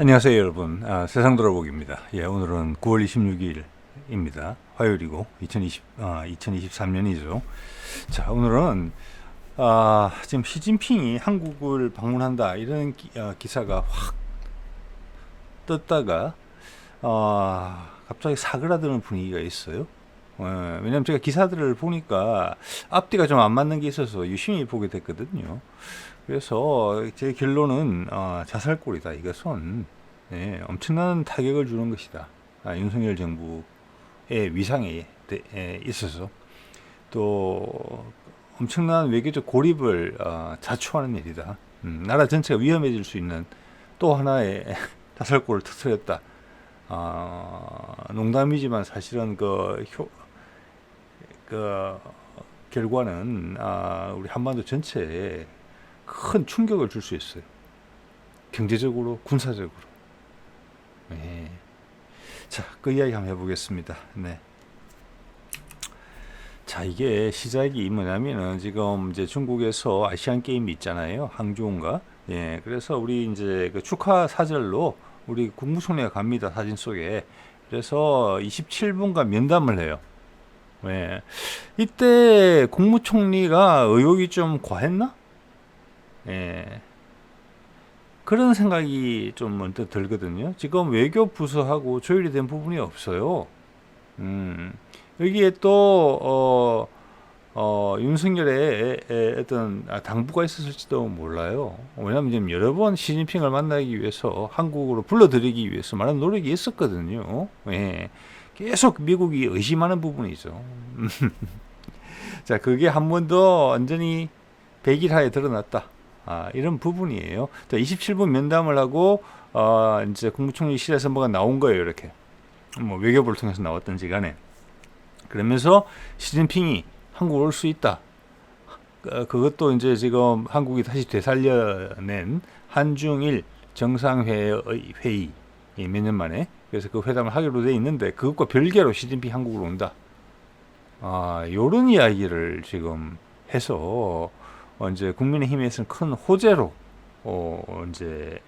안녕하세요 여러분. 세상 돌아보기입니다. 오늘은 9월 26일입니다. 화요일이고 2023년이죠. 자, 오늘은 지금 시진핑이 한국을 방문한다 이런 기사가 확 떴다가 갑자기 사그라드는 분위기가 있어요. 왜냐면 제가 기사들을 보니까 앞뒤가 좀 안 맞는 게 있어서 유심히 보게 됐거든요. 그래서 제 결론은 자살골이다. 이것은 엄청난 타격을 주는 것이다. 윤석열 정부의 위상에 있어서 또 엄청난 외교적 고립을 자초하는 일이다. 나라 전체가 위험해질 수 있는 또 하나의 자살골을 터뜨렸다. 농담이지만 사실은 그 결과는 우리 한반도 전체에 큰 충격을 줄 수 있어요. 경제적으로, 군사적으로. 네. 자, 그 이야기 한번 해보겠습니다. 네. 자, 이게 시작이 뭐냐면은 지금 이제 중국에서 아시안 게임이 있잖아요. 항저우인가? 그래서 우리 이제 그 축하 사절로 우리 국무총리가 갑니다. 사진 속에. 그래서 27분간 면담을 해요. 이때 국무총리가 의욕이 좀 과했나? 그런 생각이 좀 문득 들거든요. 지금 외교 부서하고 조율이 된 부분이 없어요. 여기에 또 윤석열의 어떤 당부가 있었을지도 몰라요. 왜냐하면 지금 여러 번 시진핑을 만나기 위해서 한국으로 불러들이기 위해서 많은 노력이 있었거든요. 계속 미국이 의심하는 부분이죠. 자, 그게 한 번 더 완전히 백일하에 드러났다. 이런 부분이에요. 자, 27분 면담을 하고 이제 국무총리실에서 뭐가 나온 거예요. 이렇게 뭐 외교부를 통해서 나왔던지 간에. 그러면서 시진핑이 한국 올 수 있다. 그것도 이제 지금 한국이 다시 되살려낸 한중일 정상회의 몇 년 만에. 그래서 그 회담을 하기로 돼 있는데 그것과 별개로 시진핑이 한국으로 온다. 요런 이야기를 지금 해서 이제 국민의힘에서는 큰 호재로 이제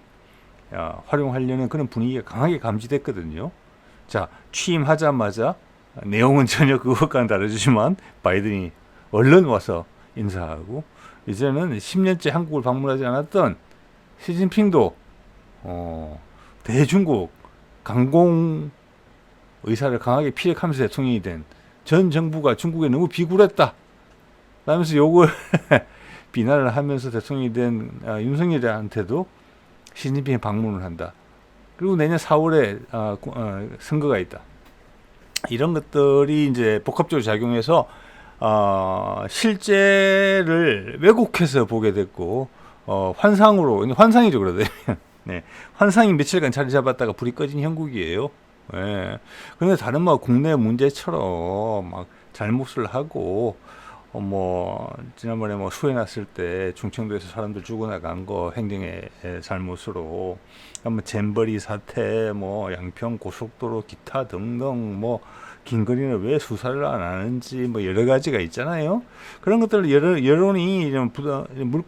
활용하려는 그런 분위기가 강하게 감지됐거든요. 자, 취임하자마자 내용은 전혀 그것과는 다르지만 바이든이 얼른 와서 인사하고 이제는 10년째 한국을 방문하지 않았던 시진핑도 대중국 강공 의사를 강하게 피력하면서 대통령이 된 전 정부가 중국에 너무 비굴했다 라면서 욕을 비난을 하면서 대통령이 된 윤석열한테도 시진핑이 방문을 한다. 그리고 내년 4월에 선거가 있다. 이런 것들이 이제 복합적으로 작용해서 실제를 왜곡해서 보게 됐고 환상이죠. 그러다 네, 환상이 며칠간 자리 잡았다가 불이 꺼진 형국이에요. 그런데 다른 국내 문제처럼 막 잘못을 하고 지난번에 수해 났을 때 중청도에서 사람들 죽어나간 거 행정의 잘못으로 잼버리 사태 양평 고속도로 기타 등등 긴거리는 왜 수사를 안 하는지 여러 가지가 있잖아요. 그런 것들을 여론이 물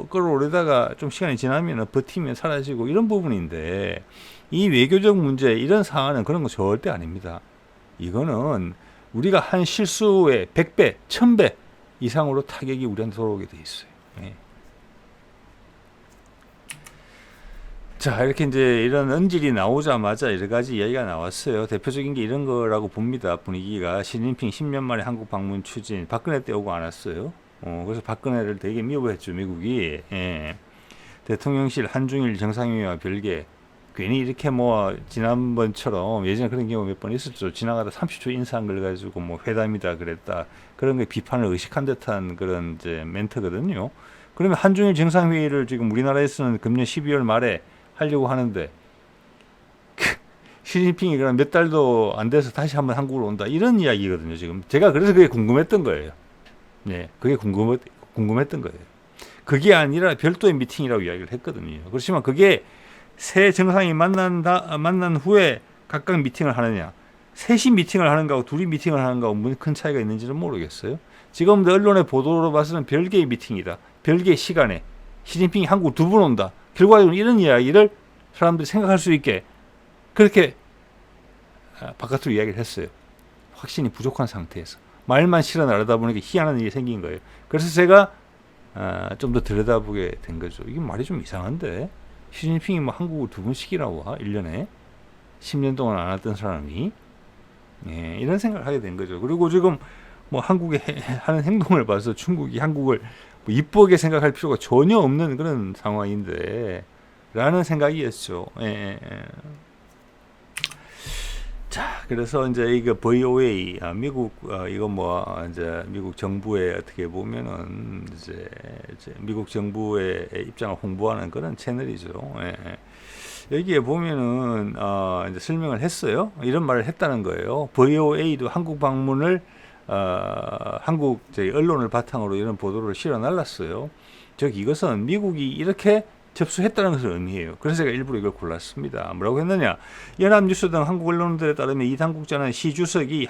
끌어오르다가 좀 시간이 지나면 버티면 사라지고 이런 부분인데 이 외교적 문제 이런 사안은 그런 거 절대 아닙니다. 이거는 우리가 한 실수의 100배, 1000배 이상으로 타격이 우리한테 돌아오게 돼 있어요. 자, 이렇게 이제 이런 언질이 나오자마자 여러 가지 이야기가 나왔어요. 대표적인 게 이런 거라고 봅니다. 분위기가 시진핑 10년 만에 한국 방문 추진, 박근혜 때 오고 안 왔어요. 그래서 박근혜를 되게 미워했죠, 미국이. 대통령실 한중일 정상회의와 별개. 괜히 이렇게 지난번처럼 예전에 그런 경우 몇 번 있었죠. 지나가다 30초 인사한 걸 가지고 회담이다 그랬다. 그런 게 비판을 의식한 듯한 그런 이제 멘트거든요. 그러면 한중일 정상회의를 지금 우리나라에서는 금년 12월 말에 하려고 하는데 시진핑이 그럼 몇 달도 안 돼서 다시 한번 한국으로 온다. 이런 이야기거든요, 지금. 제가 그래서 그게 궁금했던 거예요. 그게 궁금했던 거예요. 그게 아니라 별도의 미팅이라고 이야기를 했거든요. 그렇지만 그게 새 정상이 만난 후에 각각 미팅을 하느냐, 셋이 미팅을 하는 거하고 둘이 미팅을 하는 거하고 무슨 큰 차이가 있는지는 모르겠어요. 지금 언론의 보도로 봐서는 별개의 미팅이다. 별개의 시간에 시진핑이 한국 두 번 온다. 결과적으로 이런 이야기를 사람들이 생각할 수 있게 그렇게 바깥으로 이야기를 했어요. 확신이 부족한 상태에서 말만 실어 나르다 보니까 희한한 일이 생긴 거예요. 그래서 제가 좀 더 들여다보게 된 거죠. 이게 말이 좀 이상한데 시진핑이 뭐 한국을 2번씩이나 와 1년에 10년 동안 안 왔던 사람이 이런 생각을 하게 된 거죠. 그리고 지금 뭐 한국에 하는 행동을 봐서 중국이 한국을 뭐 이쁘게 생각할 필요가 전혀 없는 그런 상황인데 라는 생각이었죠. 자, 그래서 이제 이거 VOA 미국 이거 뭐 이제 미국 정부의 어떻게 보면은 이제 미국 정부의 입장을 홍보하는 그런 채널이죠. 여기에 보면은 이제 설명을 했어요. 이런 말을 했다는 거예요. VOA도 한국 방문을 한국 언론을 바탕으로 이런 보도를 실어 날랐어요. 즉 이것은 미국이 이렇게 접수했다는 것을 의미해요. 그래서 제가 일부러 이걸 골랐습니다. 뭐라고 했느냐? 연합뉴스 등 한국 언론들에 따르면 이 당국자는 시 주석이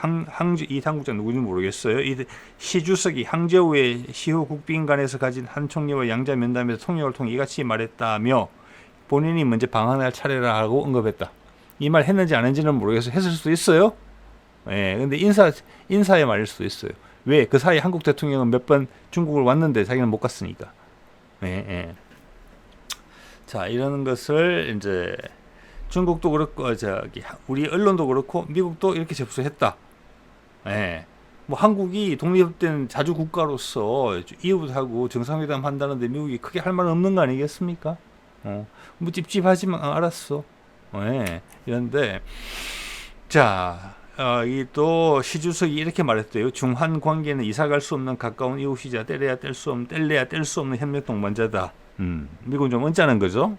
이 당국자 누구인지 모르겠어요. 이 시 주석이 항저우의 시호 국빈관에서 가진 한 총리와 양자 면담에서 통역을 통해 이같이 말했다며 본인이 먼저 방한할 차례라 하고 언급했다. 이 말 했는지 안 했는지는 모르겠어요. 했을 수도 있어요. 근데 인사의 말일 수도 있어요. 왜? 그 사이 한국 대통령은 몇 번 중국을 왔는데 자기는 못 갔으니까. 자, 이런 것을 이제 중국도 그렇고 우리 언론도 그렇고 미국도 이렇게 접수했다. 뭐 한국이 독립된 자주 국가로서 이웃하고 정상회담 한다는데 미국이 크게 할 말은 없는 거 아니겠습니까? 뭐 찝찝하지만 알았어. 이런데 자, 이 또 시주석이 이렇게 말했대요. 중한 관계는 이사갈 수 없는 가까운 이웃이자 뗄래야 뗄 수 없는 협력 동반자다. 미국은 좀 언짢은 거죠.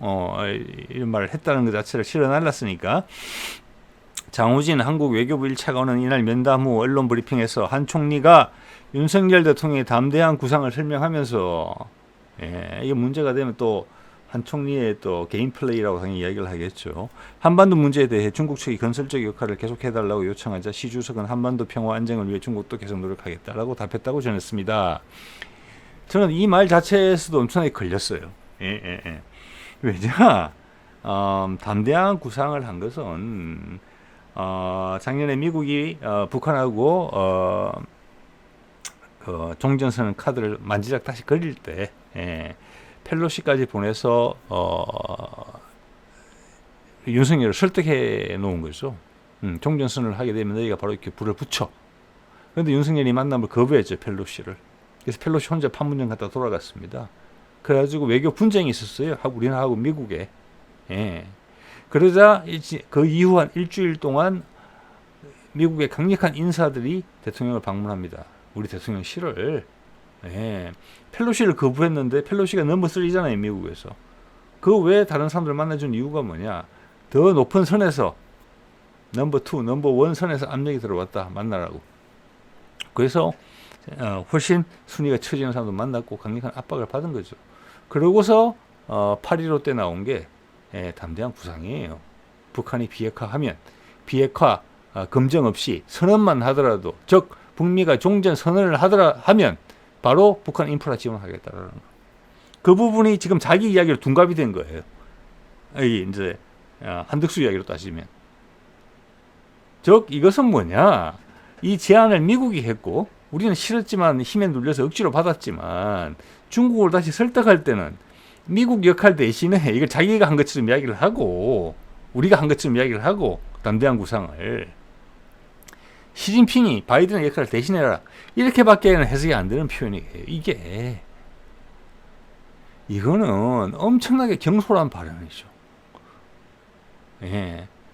이런 말을 했다는 것 자체를 실어 날랐으니까. 장우진 한국 외교부 1차관은 이날 면담 후 언론 브리핑에서 한 총리가 윤석열 대통령의 담대한 구상을 설명하면서 이게 문제가 되면 또 한 총리의 또 개인 플레이라고 당연히 이야기를 하겠죠. 한반도 문제에 대해 중국 측이 건설적 역할을 계속해달라고 요청하자 시 주석은 한반도 평화 안정을 위해 중국도 계속 노력하겠다라고 답했다고 전했습니다. 저는 이 말 자체에서도 엄청나게 걸렸어요. 왜냐? 담대한 구상을 한 것은 작년에 미국이 북한하고 종전선 카드를 만지작 다시 그릴 때 펠로시까지 보내서 윤석열을 설득해 놓은 거죠. 종전선을 하게 되면 너희가 바로 이렇게 불을 붙여. 그런데 윤석열이 만남을 거부했죠, 펠로시를. 그래서 펠로시 혼자 판문점 갔다 돌아갔습니다. 그래가지고 외교 분쟁이 있었어요. 우리나라하고 미국에. 그러자 그 이후 한 일주일 동안 미국의 강력한 인사들이 대통령을 방문합니다. 우리 대통령실을. 펠로시를 거부했는데 펠로시가 넘버 3잖아요, 미국에서. 그 외에 다른 사람들 만나준 이유가 뭐냐? 더 높은 선에서 넘버 2, 넘버 1 선에서 압력이 들어왔다. 만나라고. 그래서 훨씬 순위가 처지는 사람도 만났고 강력한 압박을 받은 거죠. 그러고서 8.15 때 나온 게 담대한 구상이에요. 북한이 비핵화하면 비핵화 검증 없이 선언만 하더라도 즉 북미가 종전 선언을 하면 바로 북한 인프라 지원하겠다라는 거. 그 부분이 지금 자기 이야기로 둔갑이 된 거예요. 이제 한덕수 이야기로 따지면. 즉 이것은 뭐냐? 이 제안을 미국이 했고 우리는 싫었지만 힘에 눌려서 억지로 받았지만 중국을 다시 설득할 때는 미국 역할 대신에 이걸 자기가 한 것처럼 이야기를 하고 우리가 한 것처럼 이야기를 하고 담대한 구상을 시진핑이 바이든의 역할을 대신해라 이렇게밖에는 해석이 안 되는 표현이에요. 이거는 엄청나게 경솔한 발언이죠.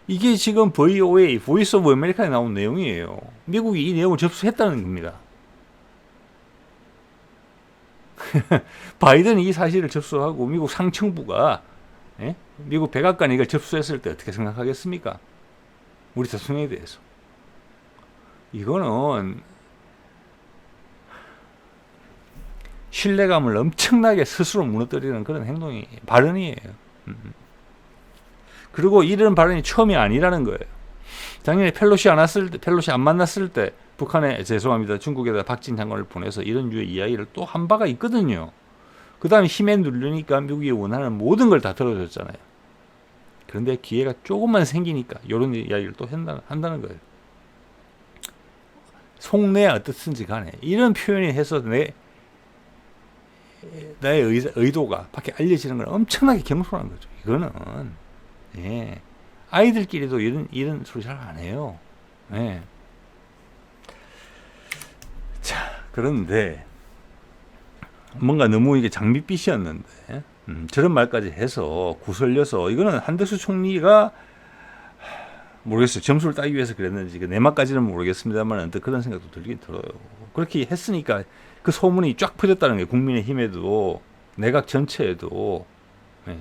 이게 지금 VOA, 보이스 오브 아메리카에 나온 내용이에요. 미국이 이 내용을 접수했다는 겁니다. 바이든이 이 사실을 접수하고 미국 상층부가 미국 백악관이 이걸 접수했을 때 어떻게 생각하겠습니까? 우리 대통령에 대해서. 이거는 신뢰감을 엄청나게 스스로 무너뜨리는 그런 행동이 발언이에요. 그리고 이런 발언이 처음이 아니라는 거예요. 작년에 펠로시 안 만났을 때 북한에 죄송합니다. 중국에다 박진 장관을 보내서 이런 류의 이야기를 또 한 바가 있거든요. 그 다음에 힘에 누르니까 미국이 원하는 모든 걸 다 들어줬잖아요. 그런데 기회가 조금만 생기니까 이런 이야기를 또 한다는 거예요. 속내 어떻든지 간에 이런 표현이 해서 나의 의도가 밖에 알려지는 건 엄청나게 경솔한 거죠. 이거는 예. 아이들끼리도 이런 소리 잘 안 해요. 예. 자, 그런데 뭔가 너무 이게 장밋빛이었는데 저런 말까지 해서 구설려서 이거는 한덕수 총리가 모르겠어요. 점수를 따기 위해서 그랬는지 내 맛까지는 모르겠습니다만 언뜻 그런 생각도 들긴 들어요. 그렇게 했으니까 그 소문이 쫙 퍼졌다는 게 국민의힘에도 내각 전체에도. 예.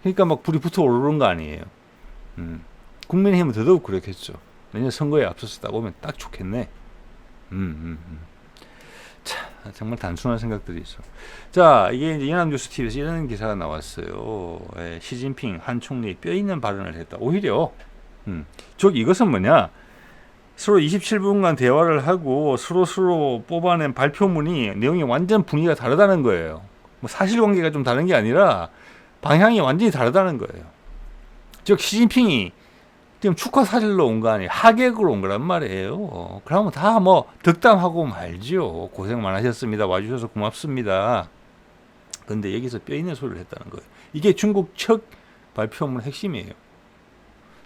그러니까 막 불이 붙어 오르는 거 아니에요. 국민의힘은 더더욱 그렇겠죠. 내년 선거에 앞서서 딱 오면 딱 좋겠네. 자, 정말 단순한 생각들이 있어. 자, 이게 이제 연합뉴스 TV에서 이런 기사가 나왔어요. 예, 시진핑 한 총리 뼈 있는 발언을 했다. 오히려, 이것은 뭐냐? 서로 27분간 대화를 하고 서로 뽑아낸 발표문이 내용이 완전 분위기가 다르다는 거예요. 뭐 사실관계가 좀 다른 게 아니라 방향이 완전히 다르다는 거예요. 즉 시진핑이 지금 축하 사실로 온 거 아니에요. 하객으로 온 거란 말이에요. 그러면 다 뭐 덕담하고 말지요. 고생 많으셨습니다. 와주셔서 고맙습니다. 근데 여기서 뼈 있는 소리를 했다는 거예요. 이게 중국 첫 발표문 핵심이에요.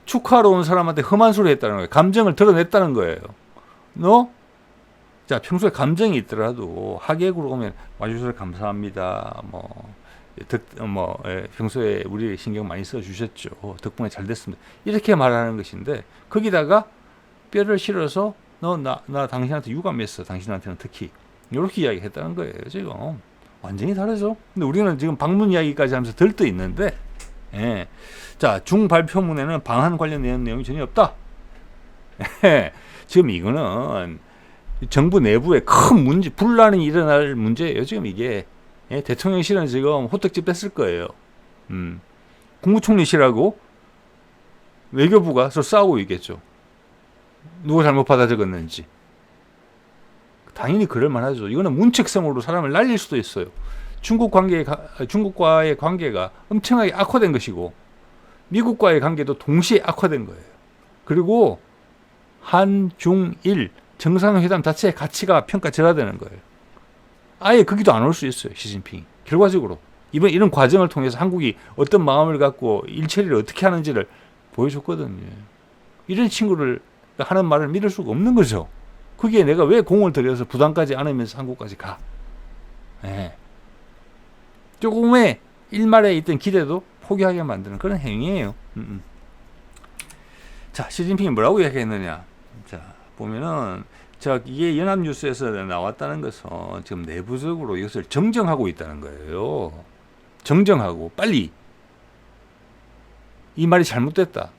축하로 온 사람한테 험한 소리 했다는 거예요. 감정을 드러냈다는 거예요. 자, 평소에 감정이 있더라도 하객으로 오면 와주셔서 감사합니다. 평소에 우리 신경 많이 써주셨죠. 덕분에 잘 됐습니다. 이렇게 말하는 것인데, 거기다가 뼈를 실어서, 나 당신한테 유감했어. 당신한테는 특히. 이렇게 이야기 했다는 거예요, 지금. 완전히 다르죠. 근데 우리는 지금 방문 이야기까지 하면서 들떠 있는데, 예. 자, 중 발표문에는 방한 관련 내용이 전혀 없다. 지금 이거는 정부 내부에 큰 문제, 분란이 일어날 문제예요, 지금 이게. 예, 대통령실은 지금 호떡집 뺐을 거예요. 국무총리실하고 외교부가 서로 싸우고 있겠죠. 누가 잘못 받아 적었는지. 당연히 그럴 만하죠. 이거는 문책성으로 사람을 날릴 수도 있어요. 중국과의 관계가 엄청나게 악화된 것이고, 미국과의 관계도 동시에 악화된 거예요. 그리고 한중일 정상회담 자체의 가치가 평가절하되는 거예요. 아예 거기도 안 올 수 있어요, 시진핑이. 결과적으로 이번 이런 과정을 통해서 한국이 어떤 마음을 갖고 일처리를 어떻게 하는지를 보여줬거든요. 이런 친구를 하는 말을 믿을 수가 없는 거죠. 거기에 내가 왜 공을 들여서 부담까지 안으면서 한국까지 가. 예. 조금의 일말에 있던 기대도 포기하게 만드는 그런 행위예요. 자, 시진핑이 뭐라고 이야기했느냐. 자, 보면은 이게 연합뉴스에서 나왔다는 것은 지금 내부적으로 이것을 정정하고 있다는 거예요. 정정하고 빨리 이 말이 잘못됐다.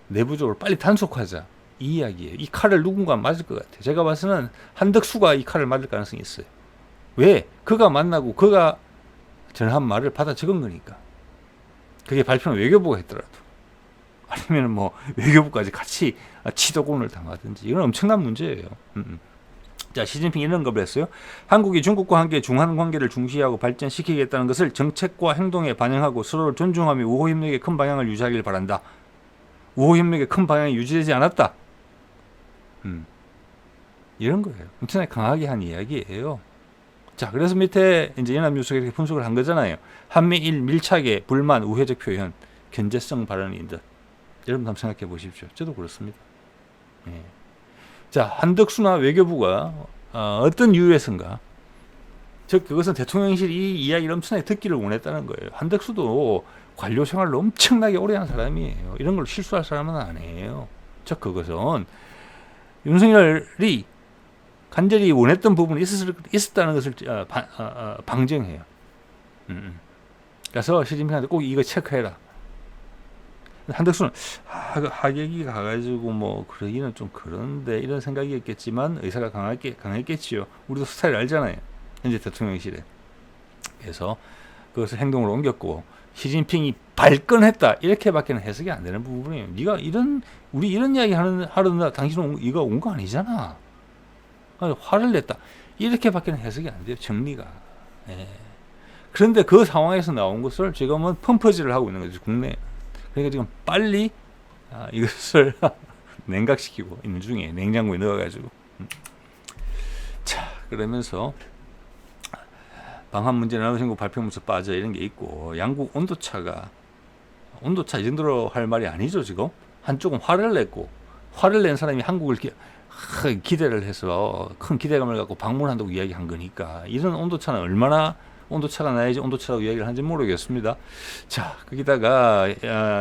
내부적으로 빨리 단속하자. 이 이야기예요. 이 칼을 누군가 맞을 것 같아요. 제가 봐서는 한덕수가 이 칼을 맞을 가능성이 있어요. 왜? 그가 만나고 그가 전한 말을 받아 적은 거니까. 그게 발표는 외교부가 했더라도. 아니면 뭐 외교부까지 같이 치도곤을 당하든지. 이건 엄청난 문제예요. 자, 시진핑이 이런 걸 했어요. 한국이 중국과 함께 중한 관계를 중시하고 발전시키겠다는 것을 정책과 행동에 반영하고 서로를 존중하며 우호협력의 큰 방향을 유지하길 바란다. 우호협력의 큰 방향이 유지되지 않았다. 이런 거예요. 엄청나게 강하게 한 이야기예요. 자, 그래서 밑에 이제 연합뉴스가 이렇게 분석을 한 거잖아요. 한미일 밀착의 불만, 우회적 표현, 견제성 발언인 듯. 여러분 한번 생각해 보십시오. 저도 그렇습니다. 예. 자, 한덕수나 외교부가 어떤 이유에선가, 즉 그것은 대통령실이 이 이야기를 엄청나게 듣기를 원했다는 거예요. 한덕수도 관료 생활을 엄청나게 오래 한 사람이에요. 이런 걸 실수할 사람은 아니에요. 즉 그것은 윤석열이 간절히 원했던 부분이 있었다는 것을 방증해요. 그래서 시진핑한테 꼭 이거 체크해라. 한덕수는 하객이 가가지고 뭐 그러기는 좀 그런데 이런 생각이었겠지만 의사가 강했겠지요. 우리도 스타일 알잖아요. 현재 대통령실에. 그래서 그것을 행동으로 옮겼고 시진핑이 발끈했다 이렇게밖에는 해석이 안 되는 부분이에요. 네가 우리 이런 이야기 하려다 당신은 이거 온 거 아니잖아. 화를 냈다 이렇게밖에는 해석이 안 돼요. 정리가. 예. 그런데 그 상황에서 나온 것을 지금은 펌퍼질을 하고 있는 거죠. 국내. 그러니까 지금 빨리 이것을 냉각시키고 있는 중에 냉장고에 넣어가지고. 자, 그러면서 방한 문제 나누신국 발표문서 빠져 이런 게 있고, 양국 온도차 이 정도로 할 말이 아니죠. 지금 한쪽은 화를 낸 사람이 한국을 기대를 해서 큰 기대감을 갖고 방문한다고 이야기한 거니까, 이런 온도차는 얼마나 온도차가 나야지 온도차라고 이야기를 하는지 모르겠습니다. 자, 거기다가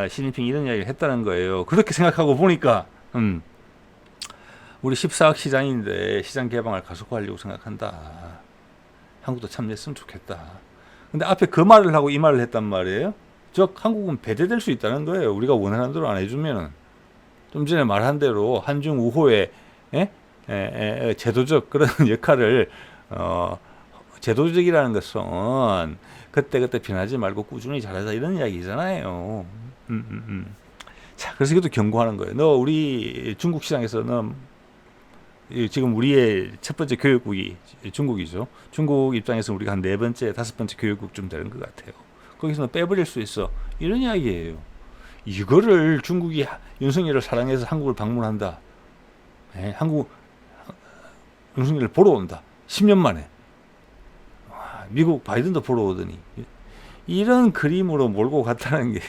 시진핑이 이런 이야기를 했다는 거예요. 그렇게 생각하고 보니까 우리 14억 시장인데 시장 개방을 가속화하려고 생각한다. 한국도 참여했으면 좋겠다. 근데 앞에 그 말을 하고 이 말을 했단 말이에요. 즉 한국은 배제될 수 있다는 거예요. 우리가 원하는 대로 안 해주면은. 좀 전에 말한 대로 한중 우호의 제도적 그런 역할을 제도적이라는 것은 그때 변하지 말고 꾸준히 잘하자 이런 이야기잖아요. 자, 그래서 이것도 경고하는 거예요. 너 우리 중국 시장에서 너 지금 우리의 첫 번째 교역국이 중국이죠. 중국 입장에서 우리가 한 4번째, 5번째 교역국쯤 되는 것 같아요. 거기서는 빼버릴 수 있어. 이런 이야기예요. 이거를 중국이 윤석열을 사랑해서 한국을 방문한다. 한국 윤석열을 보러 온다. 10년 만에. 미국 바이든도 보러 오더니. 이런 그림으로 몰고 갔다는 게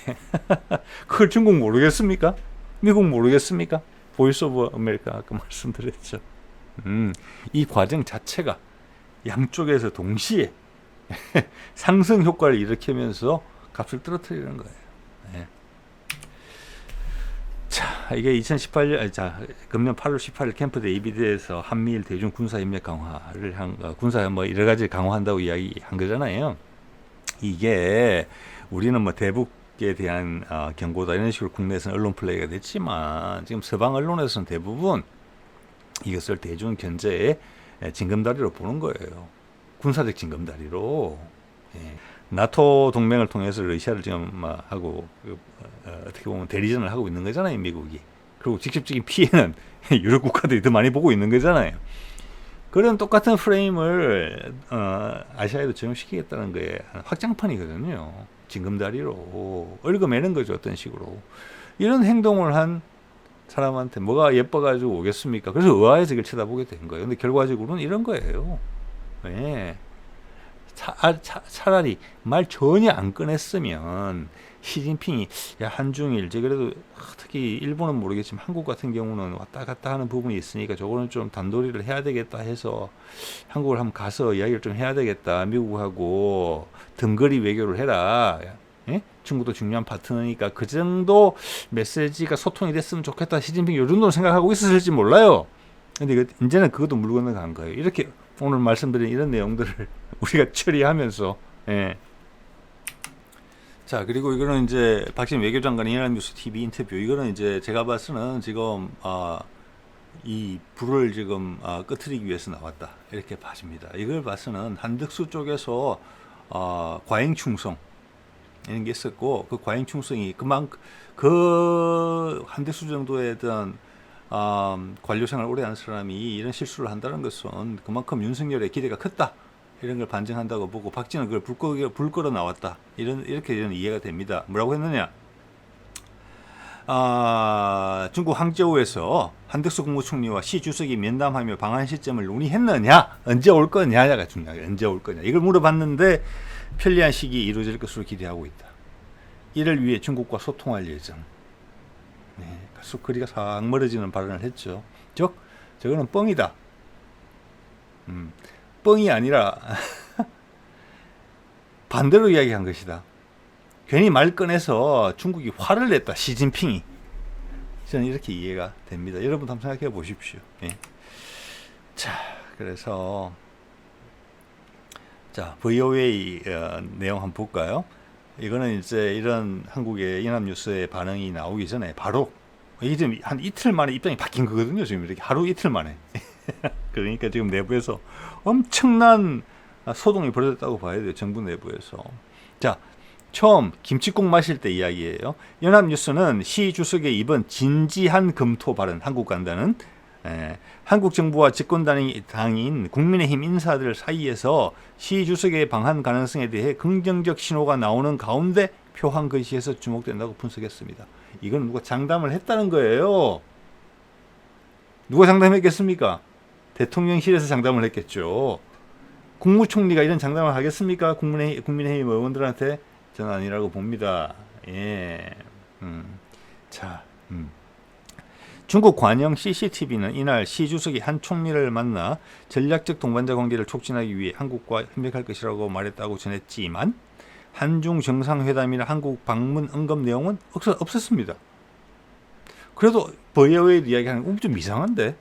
그걸 중국 모르겠습니까? 미국 모르겠습니까? 보이스 오브 아메리카 아까 말씀드렸죠. 이 과정 자체가 양쪽에서 동시에 상승 효과를 일으키면서 값을 떨어뜨리는 거예요. 네. 자, 이게 2018년, 금년 8월 18일 캠프대 EBD에서 한미일 대중 군사협력 강화를 군사 여러 가지 강화한다고 이야기한 거잖아요. 이게 우리는 대북에 대한 경고다 이런 식으로 국내에서는 언론 플레이가 됐지만, 지금 서방 언론에서는 대부분 이것을 대중 견제의 징검다리로 보는 거예요. 군사적 징검다리로. 나토 동맹을 통해서 러시아를 지금 하고 어떻게 보면 대리전을 하고 있는 거잖아요, 미국이. 그리고 직접적인 피해는 유럽 국가들이 더 많이 보고 있는 거잖아요. 그런 똑같은 프레임을 아시아에도 적용시키겠다는 게 확장판이거든요. 징검다리로 얽어매는 거죠, 어떤 식으로. 이런 행동을 한 사람한테 뭐가 예뻐가지고 오겠습니까? 그래서 의아해서 이걸 쳐다보게 된 거예요. 근데 결과적으로는 이런 거예요. 네. 차라리 말 전혀 안 꺼냈으면 시진핑이 한중일, 그래도 특히 일본은 모르겠지만 한국 같은 경우는 왔다 갔다 하는 부분이 있으니까 저거는 좀 단도리를 해야 되겠다 해서 한국을 한번 가서 이야기를 좀 해야 되겠다. 미국하고 등거리 외교를 해라. 중국도 중요한 파트너니까 그 정도 메시지가 소통이 됐으면 좋겠다. 시진핑이 이 정도는 생각하고 있었을지 몰라요. 근데 이제는 그것도 물 건너간 거예요. 이렇게 오늘 말씀드린 이런 내용들을 우리가 처리하면서. 자, 그리고 이거는 이제 박진 외교장관의 연합뉴스 TV 인터뷰. 이거는 이제 제가 봐서는 지금 이 불을 지금 끄트리기 위해서 나왔다, 이렇게 봐집니다. 이걸 봐서는 한덕수 쪽에서 과잉충성 이런 게 있었고, 그 과잉충성이 그만큼 그 한덕수 정도의 어떤 관료 생활 오래 한 사람이 이런 실수를 한다는 것은 그만큼 윤석열의 기대가 컸다, 이런 걸 반증한다고 보고, 박지는 그걸 불 끌어 나왔다, 이렇게 이해가 됩니다. 뭐라고 했느냐? 중국 항저우에서 한덕수 국무총리와 시 주석이 면담하며 방한 시점을 논의했느냐, 언제 올 거냐가 중요해요. 언제 올 거냐, 이걸 물어봤는데 편리한 시기에 이루어질 것으로 기대하고 있다. 이를 위해 중국과 소통할 예정. 갈수록 거리가 싹 멀어지는 발언을 했죠. 즉 저거는 뻥이다. 뻥이 아니라 반대로 이야기한 것이다. 괜히 말 꺼내서 중국이 화를 냈다, 시진핑이. 저는 이렇게 이해가 됩니다. 여러분도 한번 생각해 보십시오. 자, 그래서 VOA 내용 한번 볼까요? 이거는 이제 이런 한국의 연합뉴스의 반응이 나오기 전에 바로, 이게 지금 한 이틀 만에 입장이 바뀐 거거든요. 지금 이렇게 하루 이틀 만에. 그러니까 지금 내부에서 엄청난 소동이 벌어졌다고 봐야 돼요. 정부 내부에서. 자, 처음 김치국 마실 때 이야기예요. 연합뉴스는 시 주석의 이번 진지한 검토 발언, 한국 간다는 한국 정부와 집권당인 국민의힘 인사들 사이에서 시 주석의 방한 가능성에 대해 긍정적 신호가 나오는 가운데 표한 것이에서 주목된다고 분석했습니다. 이건 누가 장담을 했다는 거예요. 누가 장담했겠습니까? 대통령실에서 장담을 했겠죠. 국무총리가 이런 장담을 하겠습니까? 국민의힘 의원들한테 저는 아니라고 봅니다. 예. 자, 중국 관영 CCTV는 이날 시 주석이 한 총리를 만나 전략적 동반자 관계를 촉진하기 위해 한국과 협력할 것이라고 말했다고 전했지만 한중 정상회담이나 한국 방문 언급 내용은 없었습니다. 그래도 버이어웨이 이야기하는 거 좀 이상한데?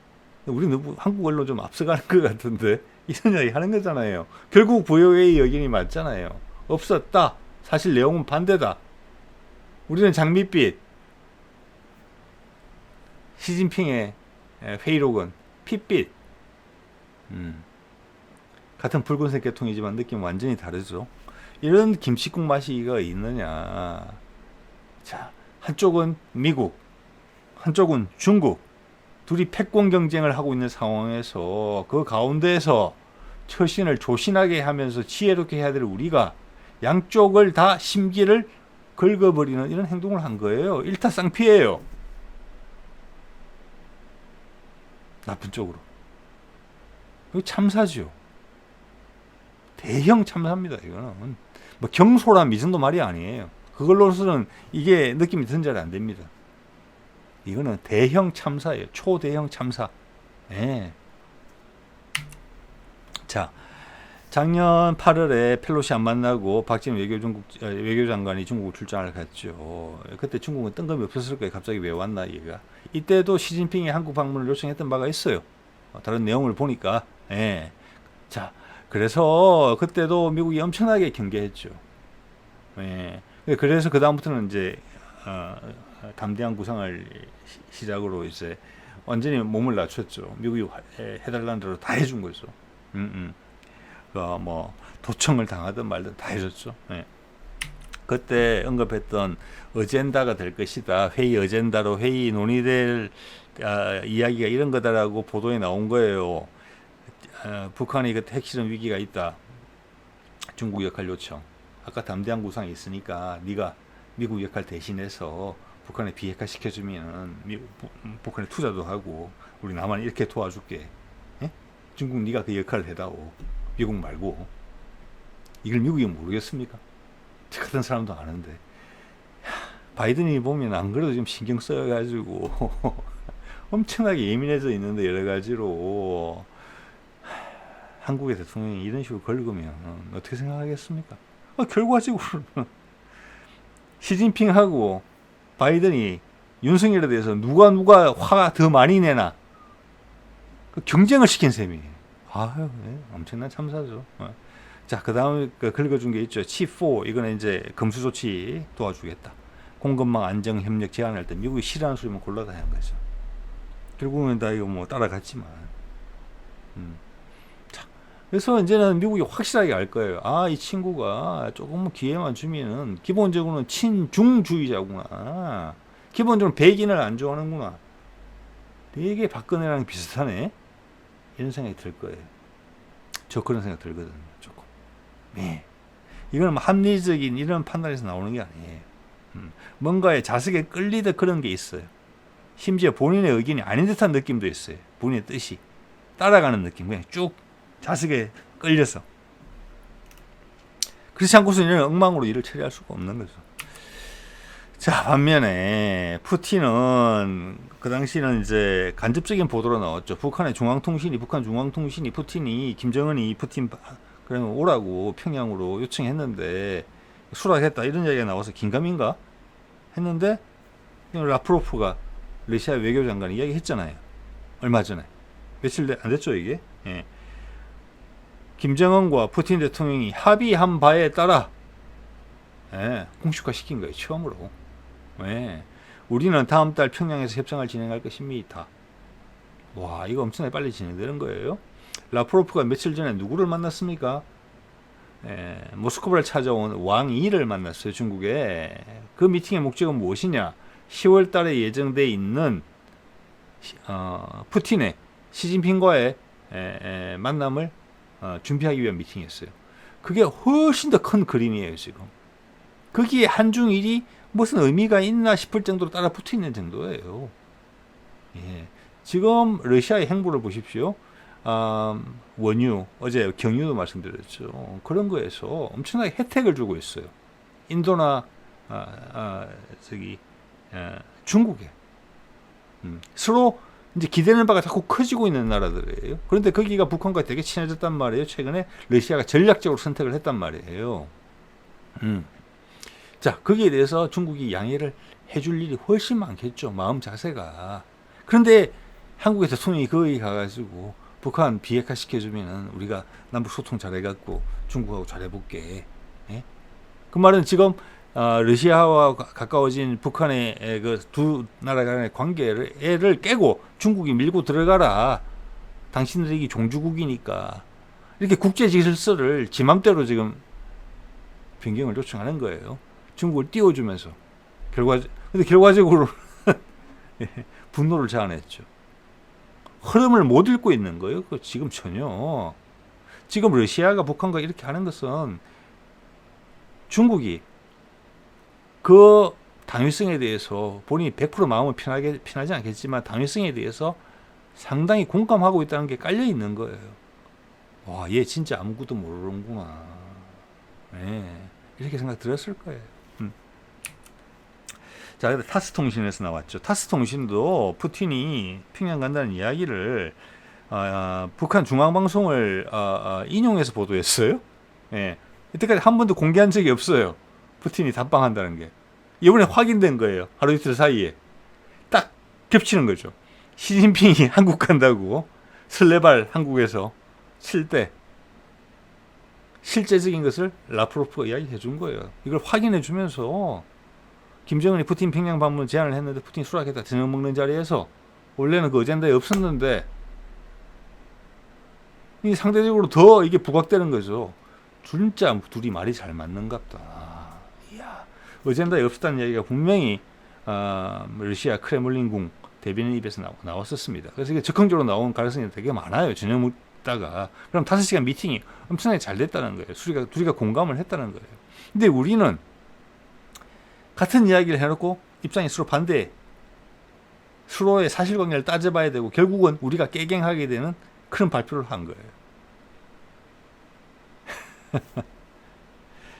우리 너무 한국 언론 좀 앞서가는 것 같은데? 이런 이야기 하는 거잖아요. 결국 버이어웨이 의견이 맞잖아요. 없었다. 사실 내용은 반대다. 우리는 장밋빛. 시진핑의 회의록은 핏빛. 같은 붉은색 계통이지만 느낌은 완전히 다르죠. 이런 김치국 맛이가 있느냐. 자, 한쪽은 미국, 한쪽은 중국. 둘이 패권 경쟁을 하고 있는 상황에서 그 가운데에서 처신을 조신하게 하면서 지혜롭게 해야 될 우리가 양쪽을 다 심기를 긁어버리는 이런 행동을 한 거예요. 일타쌍피예요. 나쁜 쪽으로. 이거 참사죠. 대형 참사입니다. 이거는 뭐 경솔한 이 정도 말이 아니에요. 그걸로서는 이게 느낌이 든 자리 안 됩니다. 이거는 대형 참사예요. 초대형 참사. 예. 자, 작년 8월에 펠로시 안 만나고 박지원 외교장관이 중국을 출장을 갔죠. 그때 중국은 뜬금이 없었을 거예요. 갑자기 왜 왔나 얘가. 이때도 시진핑이 한국 방문을 요청했던 바가 있어요. 다른 내용을 보니까. 예. 자, 그래서 그때도 미국이 엄청나게 경계했죠. 예. 그래서 그 다음부터는 이제 담대한 구상을 시작으로 이제 완전히 몸을 낮췄죠. 미국이 해달라는 대로 다 해준 거죠. 뭐 도청을 당하든 말든 다 해줬죠. 예. 그때 언급했던 어젠다가 될 것이다. 회의 어젠다로 회의 논의될 이야기가 이런 거다라고 보도에 나온 거예요. 북한이 그때 핵실험 위기가 있다. 중국 역할 요청. 아까 담대한 구상이 있으니까 네가 미국 역할 대신해서 북한에 비핵화 시켜주면 북한에 투자도 하고 우리 남한이 이렇게 도와줄게. 예? 중국 네가 그 역할을 해다오. 미국 말고. 이걸 미국이 모르겠습니까? 저 같은 사람도 아는데. 바이든이 보면 안 그래도 좀 신경 써가지고 엄청나게 예민해져 있는데 여러 가지로 한국의 대통령이 이런 식으로 긁으면 어떻게 생각하겠습니까? 결과적으로는 시진핑하고 바이든이 윤석열에 대해서 누가 화가 더 많이 내나 그 경쟁을 시킨 셈이에요. 아유, 네, 엄청난 참사죠. 자, 그 다음에 긁어준 게 있죠. C4 이거는 이제 금수 조치 도와주겠다. 공급망 안정 협력 제한할 때 미국이 싫어하는 소리만 골라다 하는 거죠. 결국은 다 이거 뭐 따라갔지만. 자, 그래서 이제는 미국이 확실하게 알 거예요. 아, 이 친구가 조금 기회만 주면은 기본적으로는 친중주의자구나. 기본적으로 백인을 안 좋아하는구나. 되게 박근혜랑 비슷하네. 이런 생각이 들 거예요. 저 그런 생각 들거든요. 조금. 네. 이건 뭐 합리적인 이런 판단에서 나오는 게 아니에요. 뭔가에 자석에 끌리듯 그런 게 있어요. 심지어 본인의 의견이 아닌 듯한 느낌도 있어요. 본인의 뜻이 따라가는 느낌. 그냥 쭉 자석에 끌려서. 그렇지 않고서는 이런 엉망으로 일을 처리할 수가 없는 거죠. 자, 반면에 푸틴은 그 당시는 이제 간접적인 보도로 나왔죠. 북한 중앙통신이 푸틴이 김정은이 푸틴 그러면 오라고 평양으로 요청했는데 수락했다 이런 이야기가 나와서 긴가민가 했는데 라프로프가 러시아 외교장관이 이야기했잖아요. 얼마 전에 며칠 안 됐죠 이게. 예. 김정은과 푸틴 대통령이 합의한 바에 따라 공식화 시킨 거예요. 처음으로. 우리는 다음 달 평양에서 협상을 진행할 것입니다. 와, 이거 엄청나게 빨리 진행되는 거예요. 라프로프가 며칠 전에 누구를 만났습니까? 모스크바를 찾아온 왕이를 만났어요. 중국에. 그 미팅의 목적은 무엇이냐? 10월 달에 예정돼 있는 푸틴의 시진핑과의 만남을 준비하기 위한 미팅이었어요. 그게 훨씬 더 큰 그림이에요. 지금 거기에 한중일이 무슨 의미가 있나 싶을 정도로 따라 붙어 있는 정도예요. 예. 지금 러시아의 행보를 보십시오. 원유, 어제 경유도 말씀드렸죠. 그런 거에서 엄청나게 혜택을 주고 있어요. 인도나 중국에 서로 이제 기대는 바가 자꾸 커지고 있는 나라들이에요. 그런데 거기가 북한과 되게 친해졌단 말이에요. 최근에 러시아가 전략적으로 선택을 했단 말이에요. 자, 거기에 대해서 중국이 양해를 해줄 일이 훨씬 많겠죠. 마음 자세가. 그런데 한국에서 손이 거기 가가지고 북한 비핵화 시켜주면은 우리가 남북 소통 잘해갖고 중국하고 잘해볼게. 예? 그 말은 지금 러시아와 가까워진 북한의 그 두 나라 간의 관계를 깨고 중국이 밀고 들어가라. 당신들이 종주국이니까 이렇게 국제 질서를 지 맘대로 지금 변경을 요청하는 거예요. 중국을 띄워주면서 근데 결과적으로 분노를 자아냈죠. 흐름을 못 읽고 있는 거예요. 지금 전혀. 지금 러시아가 북한과 이렇게 하는 것은 중국이 그 당위성에 대해서 본인이 100% 마음은 편하지 않겠지만 당위성에 대해서 상당히 공감하고 있다는 게 깔려 있는 거예요. 와, 얘 진짜 아무것도 모르는구나. 네, 이렇게 생각 들었을 거예요. 자, 근데 타스 통신에서 나왔죠. 타스 통신도 푸틴이 평양 간다는 이야기를 북한 중앙방송을 인용해서 보도했어요. 예. 이때까지 한 번도 공개한 적이 없어요. 푸틴이 답방한다는 게. 이번에 확인된 거예요. 하루 이틀 사이에. 딱 겹치는 거죠. 시진핑이 한국 간다고 설레발 한국에서 칠 때 실제적인 것을 라프로프가 이야기해 준 거예요. 이걸 확인해 주면서 김정은이 푸틴 평양 방문 제안을 했는데 푸틴이 수락했다. 저녁 먹는 자리에서 원래는 그 어젠다에 없었는데 이 상대적으로 더 이게 부각되는 거죠. 진짜 둘이 말이 잘 맞는갑다. 이야, 어젠다에 없었다는 얘기가 분명히 러시아 크레물린궁 대변인 입에서 나왔었습니다. 그래서 이게 적극적으로 나온 가능성이 되게 많아요. 저녁 먹다가 그럼 5시간 미팅이 엄청나게 잘 됐다는 거예요. 둘이가 공감을 했다는 거예요. 근데 우리는 같은 이야기를 해놓고 입장이 서로 반대, 서로의 사실관계를 따져봐야 되고 결국은 우리가 깨갱하게 되는 그런 발표를 한 거예요.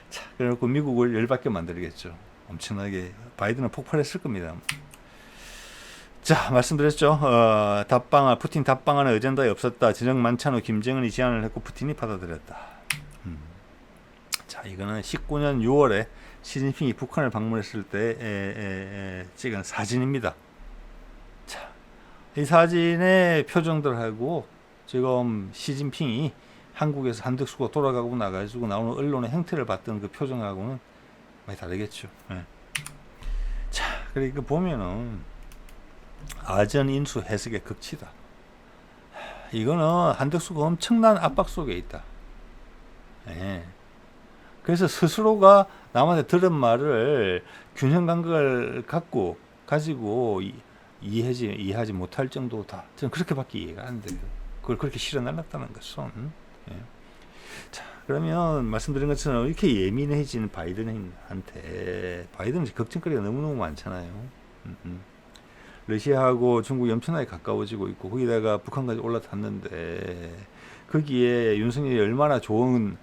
자, 그래놓고 미국을 열받게 만들겠죠. 엄청나게 바이든은 폭발했을 겁니다. 자, 말씀드렸죠. 푸틴 답방안의 어젠다에 없었다. 저녁 만찬 후 김정은이 제안을 했고 푸틴이 받아들였다. 자, 이거는 19년 6월에 시진핑이 북한을 방문했을 때 찍은 사진입니다. 자, 이 사진의 표정들하고 지금 시진핑이 한국에서 한덕수가 돌아가고 나가지고 나오는 언론의 행태를 봤던 그 표정하고는 많이 다르겠죠. 네. 자, 그러니까 보면은 아전 인수 해석의 극치다. 이거는 한덕수가 엄청난 압박 속에 있다. 네. 그래서 스스로가 남한테 들은 말을 균형 감각을 가지고 이해하지 못할 정도다. 저는 그렇게밖에 이해가 안 돼요. 그걸 그렇게 실어날랐다는 것은. 예. 자, 그러면 말씀드린 것처럼 이렇게 예민해진 바이든한테 바이든은 걱정거리가 너무너무 많잖아요. 러시아하고 중국이 엄청나게 가까워지고 있고 거기다가 북한까지 올라탔는데 거기에 윤석열이 얼마나 좋은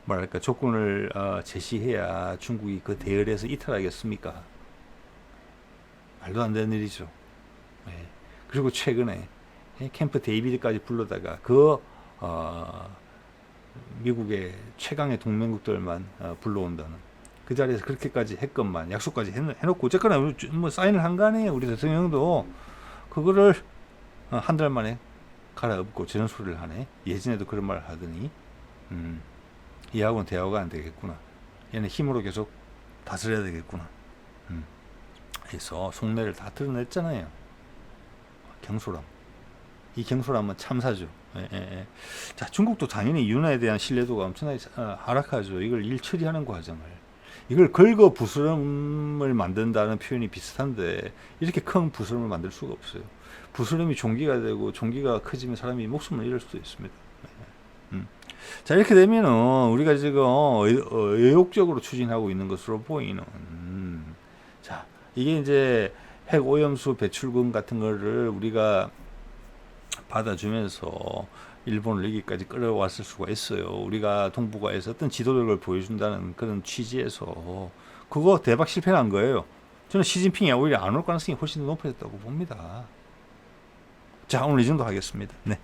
뭐랄까 조건을 제시해야 중국이 그 대열에서 이탈하겠습니까? 말도 안 되는 일이죠. 예. 그리고 최근에 캠프 데이비드까지 불러다가 미국의 최강의 동맹국들만 불러온다는 그 자리에서 그렇게까지 했건만 약속까지 해놓고 어쨌거나 뭐 사인을 한 거 아니에요. 우리 대통령도 그거를 한 달 만에 갈아엎고 저런 소리를 하네. 예전에도 그런 말을 하더니 얘하고는 대화가 안 되겠구나. 얘는 힘으로 계속 다스려야 되겠구나. 그래서 속내를 다 드러냈잖아요. 경솔함. 이 경솔함은 참사죠. 예. 자, 중국도 당연히 윤회에 대한 신뢰도가 엄청나게 하락하죠. 이걸 일 처리하는 과정을. 이걸 긁어 부스럼을 만든다는 표현이 비슷한데 이렇게 큰 부스럼을 만들 수가 없어요. 부스럼이 종기가 되고 종기가 커지면 사람이 목숨을 잃을 수도 있습니다. 자, 이렇게 되면은 우리가 지금 의욕적으로 추진하고 있는 것으로 보이는, 자, 이게 이제 핵 오염수 배출금 같은 거를 우리가 받아주면서 일본을 여기까지 끌어왔을 수가 있어요. 우리가 동북아에서 어떤 지도력을 보여준다는 그런 취지에서 그거 대박 실패한 거예요. 저는 시진핑이 오히려 안 올 가능성이 훨씬 높아졌다고 봅니다. 자, 오늘 이 정도 하겠습니다. 네.